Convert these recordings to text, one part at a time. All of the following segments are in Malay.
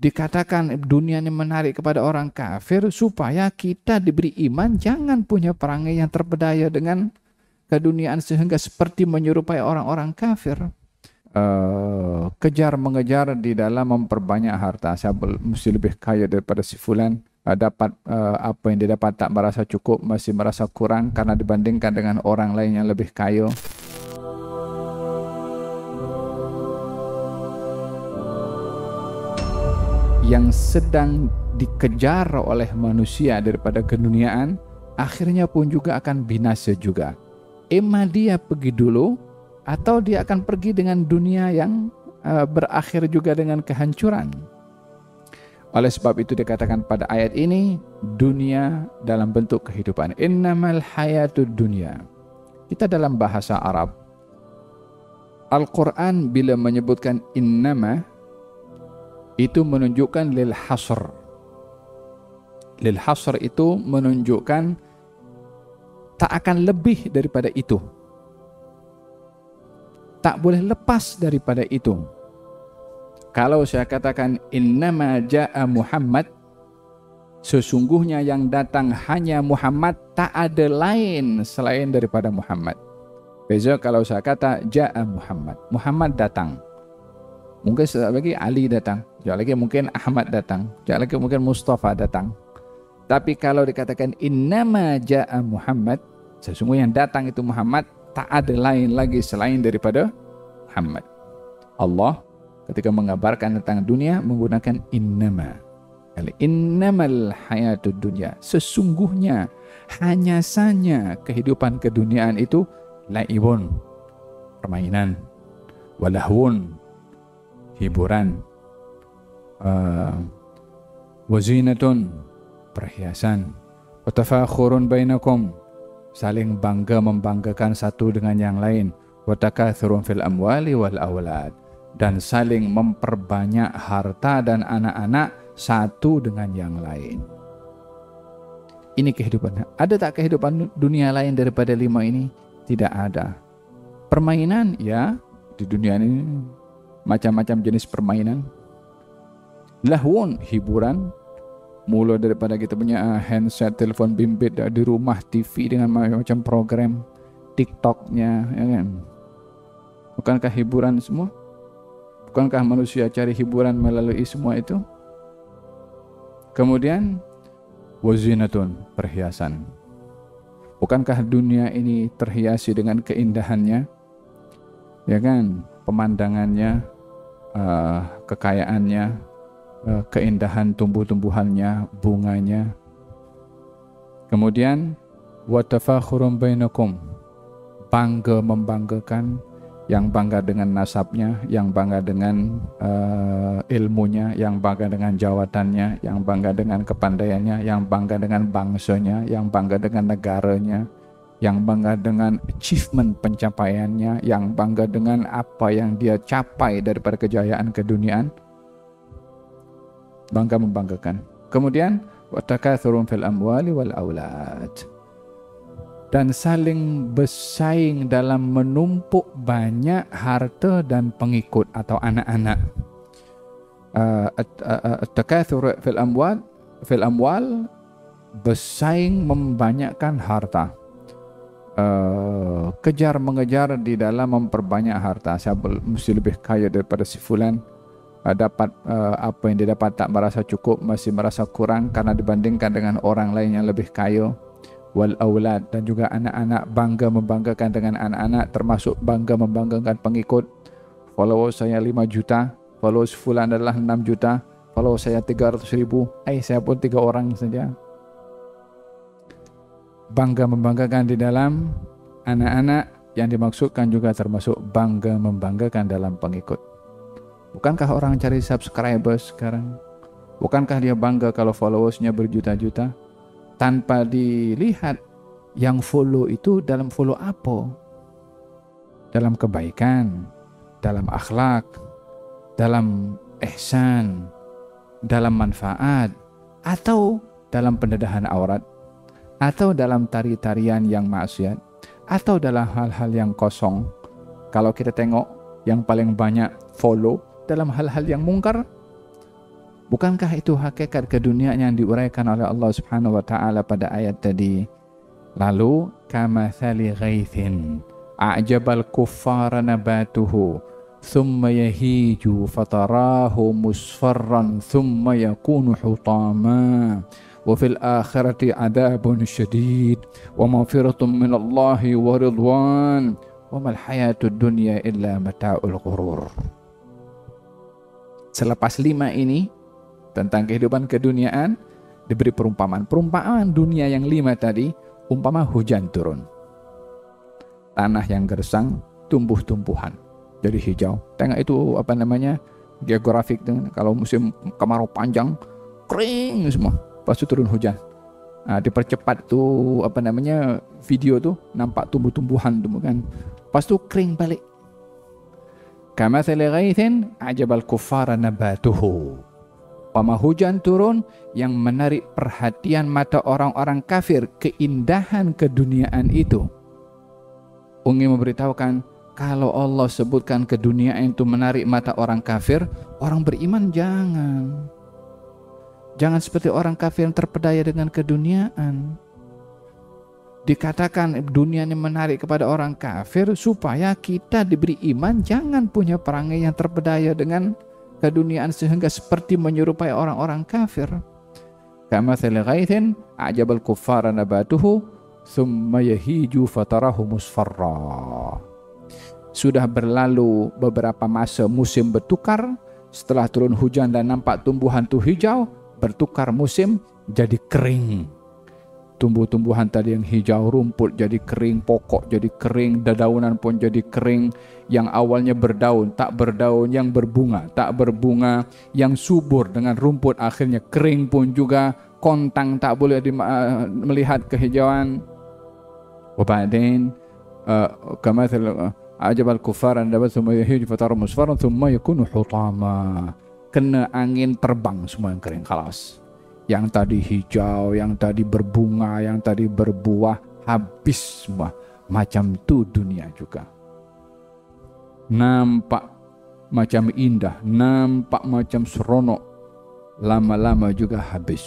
dikatakan dunia ini menarik kepada orang kafir supaya kita diberi iman, jangan punya perangai yang terpedaya dengan keduniaan sehingga seperti menyerupai orang-orang kafir. Kejar mengejar di dalam memperbanyak harta. Saya mesti lebih kaya daripada si fulan. Dapat apa yang dia dapat tak merasa cukup, masih merasa kurang karena dibandingkan dengan orang lain yang lebih kaya. Yang sedang dikejar oleh manusia daripada keduniaan, akhirnya pun juga akan binasa juga. Emma dia pergi dulu, atau dia akan pergi dengan dunia yang berakhir juga dengan kehancuran. Oleh sebab itu dikatakan pada ayat ini, dunia dalam bentuk kehidupan. Innamal hayatud dunya. Kita dalam bahasa Arab, Al-Quran bila menyebutkan innama, itu menunjukkan lil hasr. Lil hasr itu menunjukkan tak akan lebih daripada itu. Tak boleh lepas daripada itu. Kalau saya katakan innama ja'a Muhammad, sesungguhnya yang datang hanya Muhammad, tak ada lain selain daripada Muhammad. Beza kalau saya kata ja'a Muhammad, Muhammad datang. Mungkin sekejap lagi Ali datang, sekejap lagi mungkin Ahmad datang, sekejap lagi mungkin Mustafa datang. Tapi kalau dikatakan innama ja'a Muhammad, sesungguhnya yang datang itu Muhammad, tak ada lain lagi selain daripada Muhammad. Allah ketika mengabarkan tentang dunia menggunakan innama. Innamal hayatud dunya. Sesungguhnya, hanya saja kehidupan keduniaan itu laibun, permainan, walahwun, hiburan, wazinatun, perhiasan, watafakhurun bainakum, saling bangga membanggakan satu dengan yang lain, watakathurun fil amwali wal awlad, dan saling memperbanyak harta dan anak-anak satu dengan yang lain. Ini kehidupan. Ada tak kehidupan dunia lain daripada lima ini? Tidak ada. Permainan, ya, di dunia ini macam-macam jenis permainan. Lahwun, hiburan, mula daripada kita punya handset, telefon bimbit di rumah, TV dengan macam-macam program, TikToknya, ya kan? Bukankah hiburan semua? Bukankah manusia cari hiburan melalui semua itu? Kemudian wazinatun, perhiasan. Bukankah dunia ini terhiasi dengan keindahannya? Ya kan? Pemandangannya, kekayaannya, keindahan tumbuh-tumbuhannya, bunganya. Kemudian watafakhurun bainakum, bangga membanggakan, yang bangga dengan nasabnya, yang bangga dengan ilmunya, yang bangga dengan jawatannya, yang bangga dengan kepandaiannya, yang bangga dengan bangsanya, yang bangga dengan negaranya, yang bangga dengan achievement pencapaiannya, yang bangga dengan apa yang dia capai daripada kejayaan keduniaan. Bangga membanggakan. Kemudian watakathurun fil amwali wal aulad, dan saling bersaing dalam menumpuk banyak harta dan pengikut atau anak-anak. Takathur fil amwal, bersaing membanyakkan harta. Kejar mengejar di dalam memperbanyak harta. Saya mesti lebih kaya daripada si fulan. Dapat apa yang dia dapat tak merasa cukup, masih merasa kurang karena dibandingkan dengan orang lain yang lebih kaya. Wal aulad, dan juga anak-anak, bangga membanggakan dengan anak-anak, termasuk bangga membanggakan pengikut. Followers saya 5 juta, followers fulan adalah 6 juta, followers saya 300,000, saya pun 3 orang saja. Bangga membanggakan di dalam anak-anak, yang dimaksudkan juga termasuk bangga membanggakan dalam pengikut. Bukankah orang cari subscribers sekarang? Bukankah dia bangga kalau followersnya berjuta-juta? Tanpa dilihat yang follow itu dalam follow apa? Dalam kebaikan, dalam akhlak, dalam ihsan, dalam manfaat, atau dalam pendedahan aurat, atau dalam tari-tarian yang maksiat, atau dalam hal-hal yang kosong. Kalau kita tengok yang paling banyak follow dalam hal-hal yang mungkar, Bukankah itu hakikat keduniaan yang diuraikan oleh Allah Subhanahu wa taala pada ayat tadi? Lalu kamathali ghaithin a'jabal kuffara nabatuhu thumma yahiju fatarahu musfarran thumma yakunu hutama wa fil akhirati adabun syadid wa maghfiratun minallahi wa ridwan wa mal hayatud dunya illa mata'ul ghurur. Selepas 5 ini tentang kehidupan keduniaan, diberi perumpamaan. Perumpamaan dunia yang 5 tadi, umpama hujan turun. Tanah yang gersang, tumbuh-tumbuhan, jadi hijau. Tengok itu geografik tuh. Kalau musim kemarau panjang, kering semua. Pas itu turun hujan. Nah, dipercepat tuh video tuh, nampak tumbuh-tumbuhan tuh kan. Pas itu kering balik. Kamathali ghaithin a'jabal kuffara nabatuhu. Umpama hujan turun yang menarik perhatian mata orang-orang kafir, keindahan keduniaan itu. Ingin memberitahukan, kalau Allah sebutkan keduniaan itu menarik mata orang kafir, orang beriman jangan. Jangan seperti orang kafir yang terpedaya dengan keduniaan. Dikatakan dunia ini menarik kepada orang kafir supaya kita diberi iman, jangan punya perangai yang terpedaya dengan keduniaan sehingga seperti menyerupai orang-orang kafir. Kamathali ghaithin a'jabal kuffara nabatuhu thumma yahiju fatarahu musfarra. Sudah berlalu beberapa masa musim bertukar, setelah turun hujan dan nampak tumbuhan itu hijau, bertukar musim jadi kering. Tumbuh-tumbuhan tadi yang hijau, rumput jadi kering, pokok jadi kering, dedaunan pun jadi kering. Yang awalnya berdaun, tak berdaun, yang berbunga, tak berbunga, yang subur dengan rumput akhirnya kering pun juga, kontang tak boleh melihat kehijauan. Wabadin kamathal ajabal kufaran dapat semua hijau fatar musfarun thumma yakunu hutama. Kena angin terbang semua yang kering, khalas. Yang tadi hijau, yang tadi berbunga, yang tadi berbuah, habis semua. Macam tu dunia juga. Nampak macam indah, nampak macam seronok, lama-lama juga habis.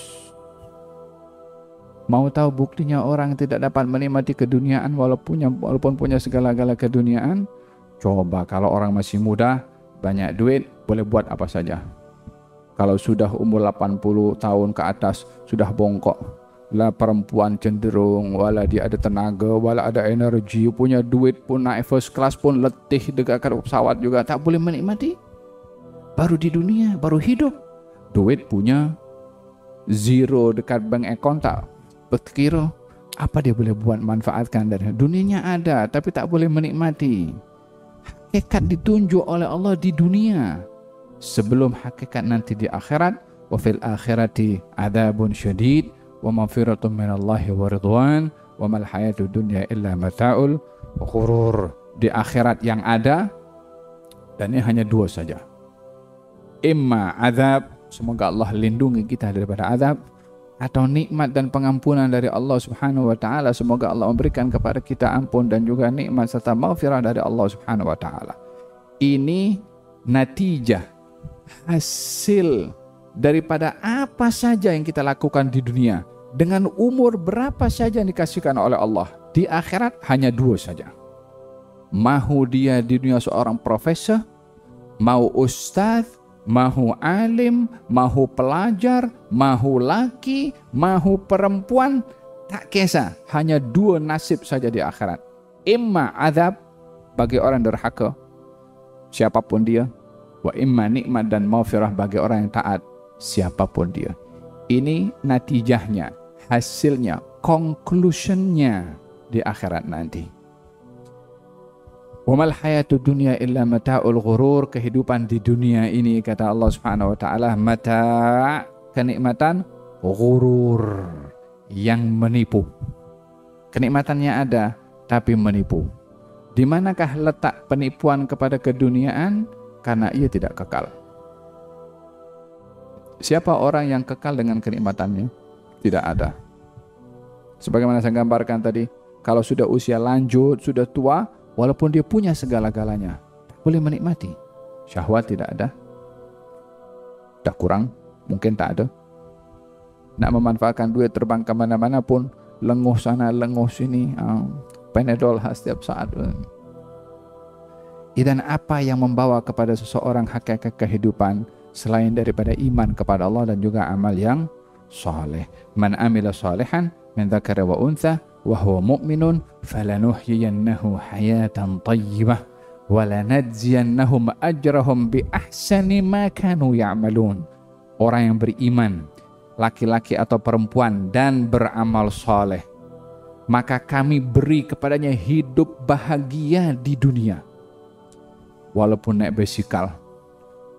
Mau tahu buktinya orang tidak dapat menikmati keduniaan walaupun punya segala-gala keduniaan? Coba kalau orang masih muda, banyak duit, boleh buat apa saja. Kalau sudah umur 80 tahun ke atas, sudah bongkok. Lah perempuan cenderung, wala dia ada tenaga, wala ada energi, punya duit pun naik first class pun letih dekat pesawat juga, tak boleh menikmati. Baru di dunia, baru hidup. Duit punya zero dekat bank account, tak berkira apa dia boleh buat manfaatkan dari dunianya ada, tapi tak boleh menikmati. Hakikat ditunjuk oleh Allah di dunia, sebelum hakikat nanti di akhirat. Wa fil akhirati adzabun syadid wa maghfiratun minallahi wa ridwan wa mal hayatud dunya illa mata'ul ghurur. Di akhirat yang ada, dan ini hanya 2 saja. Imma azab, semoga Allah lindungi kita daripada azab, atau nikmat dan pengampunan dari Allah Subhanahu wa taala, semoga Allah memberikan kepada kita ampun dan juga nikmat serta maghfirah dari Allah Subhanahu wa taala. Ini natijah, hasil daripada apa saja yang kita lakukan di dunia, dengan umur berapa saja yang dikasihkan oleh Allah. Di akhirat hanya 2 saja. Mahu dia di dunia seorang profesor, mau ustaz, mahu alim, mahu pelajar, mahu laki, mahu perempuan, tak kisah. Hanya 2 nasib saja di akhirat. Imma azab bagi orang derhaka, siapapun dia, wa imma nikmat dan maghfirah bagi orang yang taat, siapapun dia. Ini natijahnya, hasilnya, conclusionnya di akhirat nanti. Wa mal hayatud dunya illa mata'ul ghurur. Kehidupan di dunia ini, kata Allah Subhanahu wa taala, mata', kenikmatan, ghurur, yang menipu. Kenikmatannya ada tapi menipu. Di manakah letak penipuan kepada keduniaan? Karena ia tidak kekal. Siapa orang yang kekal dengan kenikmatannya? Tidak ada. Sebagaimana saya gambarkan tadi, kalau sudah usia lanjut, sudah tua, walaupun dia punya segala-galanya, tak boleh menikmati. Syahwat tidak ada, tak kurang, Mungkin tak ada. Nak memanfaatkan duit terbang kemana-mana pun, lenguh sana, lenguh sini, Panadol setiap saat. Dan apa yang membawa kepada seseorang hakikat kehidupan selain daripada iman kepada Allah dan juga amal yang saleh. Man amila salihan min dzakara wa untha wa huwa mu'minun falanuhyiyannahu hayatan thayyibah wa lanajziyannahum ajrahum bi ahsani ma kanu ya'malun. Orang yang beriman, laki-laki atau perempuan, dan beramal saleh, maka kami beri kepadanya hidup bahagia di dunia. Walaupun naik bisikal,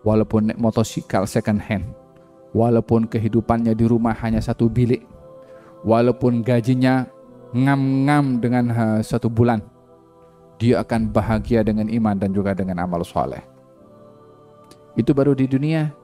walaupun naik motosikal second hand, walaupun kehidupannya di rumah hanya satu bilik, walaupun gajinya ngam-ngam dengan 1 bulan, dia akan bahagia dengan iman dan juga dengan amal soleh. Itu baru di dunia.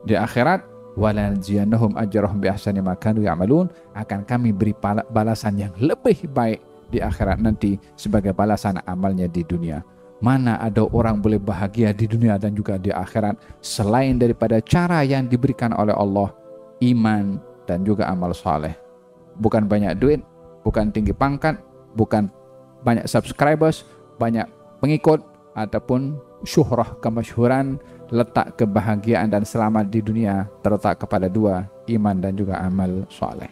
Di akhirat, walanziyannahum ajrahum bi ahsani ma kanu ya'malun, akan kami beri balasan yang lebih baik di akhirat nanti sebagai balasan amalnya di dunia. Mana ada orang boleh bahagia di dunia dan juga di akhirat selain daripada cara yang diberikan oleh Allah, iman dan juga amal saleh. Bukan banyak duit, bukan tinggi pangkat, bukan banyak subscribers, banyak pengikut, ataupun syuhrah, kemasyhuran. Letak kebahagiaan dan selamat di dunia terletak kepada 2, iman dan juga amal saleh.